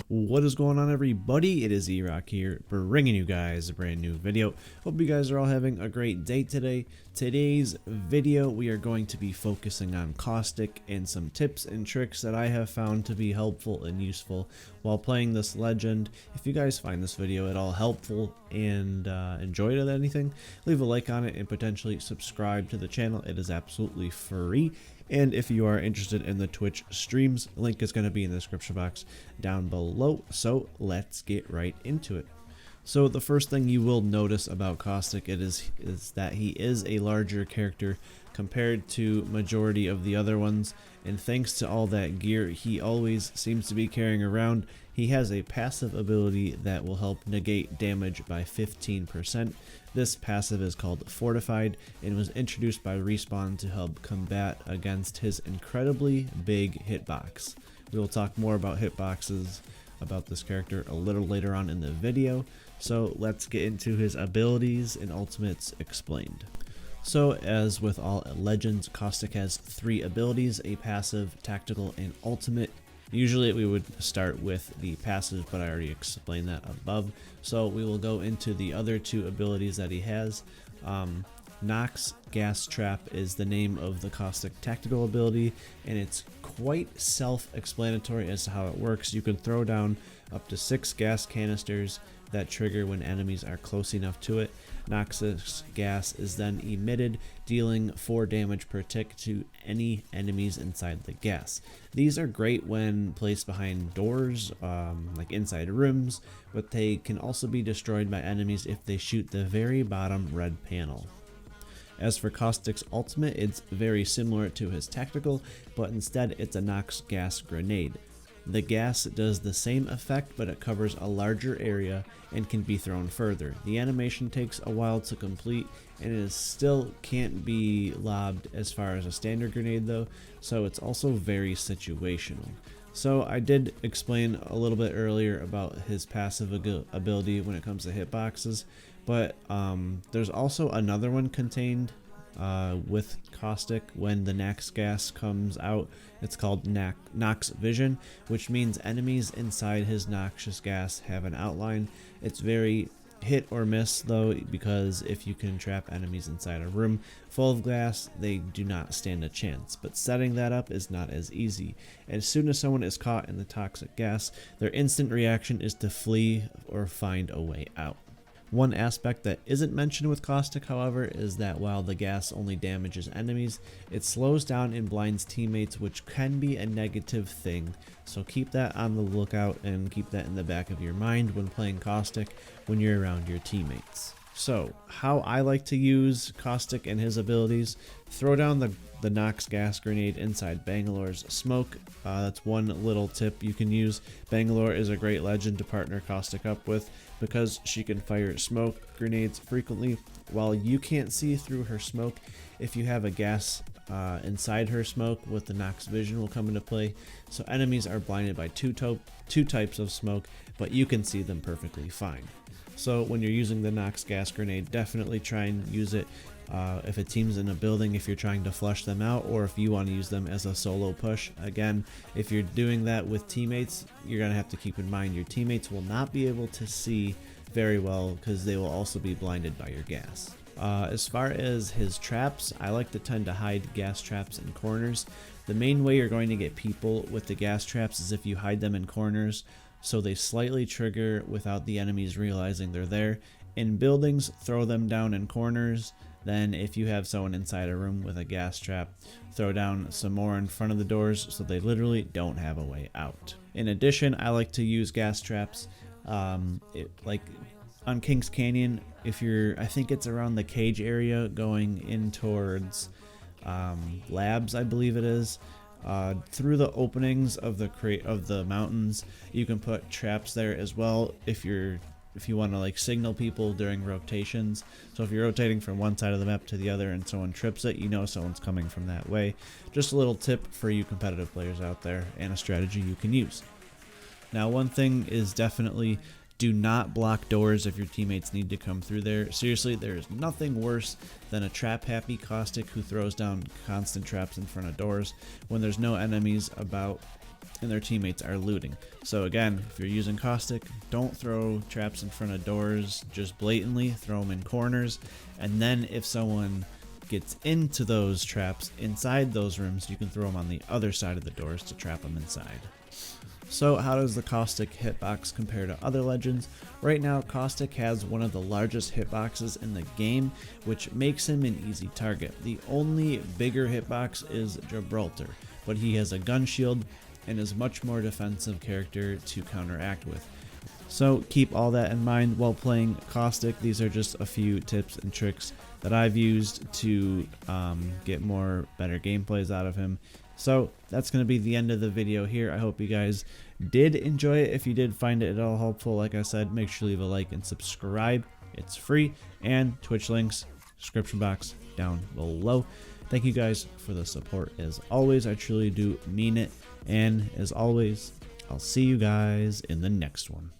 What is going on, everybody? It is Erock here, bringing you guys a brand new video. Hope you guys are all having a great day today. Today's video, we are going to be focusing on Caustic and some tips and tricks that I have found to be helpful and useful while playing this legend. If you guys find this video at all helpful and enjoyed it, anything, leave a like on it and potentially subscribe to the channel. It is absolutely free. And if you are interested in the Twitch streams, link is going to be in the description box down below. So let's get right into it. So the first thing you will notice about Caustic is that he is a larger character compared to majority of the other ones, and thanks to all that gear he always seems to be carrying around, he has a passive ability that will help negate damage by 15%. This passive is called Fortified and was introduced by Respawn to help combat against his incredibly big hitbox. We will talk more about hitboxes about this character a little later on in the video, so let's get into his abilities and ultimates explained. So as with all legends, Caustic has 3 abilities: a passive, tactical, and ultimate. Usually we would start with the passive, but I already explained that above. So we will go into the other 2 abilities that he has. Nox Gas Trap is the name of the Caustic tactical ability, and it's quite self-explanatory as to how it works. You can throw down up to 6 gas canisters that trigger when enemies are close enough to it. Noxious gas is then emitted, dealing 4 damage per tick to any enemies inside the gas. These are great when placed behind doors, like inside rooms, but they can also be destroyed by enemies if they shoot the very bottom red panel. As for Caustic's ultimate, it's very similar to his tactical, but instead it's a Nox Gas Grenade. The gas does the same effect, but it covers a larger area and can be thrown further. The animation takes a while to complete, and it still can't be lobbed as far as a standard grenade though, so it's also very situational. So I did explain a little bit earlier about his passive ability when it comes to hitboxes, but there's also another one contained with Caustic when the Nox gas comes out. It's called Nox Vision, which means enemies inside his noxious gas have an outline. It's very hit or miss though, because if you can trap enemies inside a room full of glass, they do not stand a chance, but setting that up is not as easy. As soon as someone is caught in the toxic gas, their instant reaction is to flee or find a way out. One aspect that isn't mentioned with Caustic, however, is that while the gas only damages enemies, it slows down and blinds teammates, which can be a negative thing. So keep that on the lookout and keep that in the back of your mind when playing Caustic when you're around your teammates. So how I like to use Caustic and his abilities: throw down the Nox Gas Grenade inside Bangalore's smoke. That's one little tip you can use. Bangalore is a great legend to partner Caustic up with because she can fire smoke grenades frequently. While you can't see through her smoke, if you have a gas inside her smoke, with the Nox Vision will come into play. So enemies are blinded by two types of smoke, but you can see them perfectly fine. So when you're using the Nox Gas Grenade, definitely try and use it if a team's in a building, if you're trying to flush them out, or if you want to use them as a solo push. Again, if you're doing that with teammates, you're going to have to keep in mind your teammates will not be able to see very well because they will also be blinded by your gas. As far as his traps, I like to tend to hide gas traps in corners. The main way you're going to get people with the gas traps is if you hide them in corners, so they slightly trigger without the enemies realizing they're there. In buildings, throw them down in corners. Then if you have someone inside a room with a gas trap, throw down some more in front of the doors so they literally don't have a way out. In addition, I like to use gas traps like on Kings Canyon. If you're, I think it's around the cage area going in towards labs, I believe it is. Through the openings of the mountains, you can put traps there as well if you want to like signal people during rotations. So if you're rotating from one side of the map to the other and someone trips it, you know someone's coming from that way. Just a little tip for you competitive players out there and a strategy you can use. Now, one thing is definitely Do not block doors if your teammates need to come through there. Seriously, there is nothing worse than a trap-happy Caustic who throws down constant traps in front of doors when there's no enemies about and their teammates are looting. So again, if you're using Caustic, don't throw traps in front of doors just blatantly, throw them in corners, and then if someone gets into those traps inside those rooms, you can throw them on the other side of the doors to trap them inside. So how does the Caustic hitbox compare to other legends? Right now, Caustic has one of the largest hitboxes in the game, which makes him an easy target. The only bigger hitbox is Gibraltar, but he has a gun shield and is much more defensive character to counteract with. So keep all that in mind while playing Caustic. These are just a few tips and tricks that I've used to get better gameplays out of him. So that's going to be the end of the video here. I hope you guys did enjoy it. If you did find it at all helpful, like I said, make sure to leave a like and subscribe. It's free, and Twitch links, description box down below. Thank you guys for the support as always. I truly do mean it. And as always, I'll see you guys in the next one.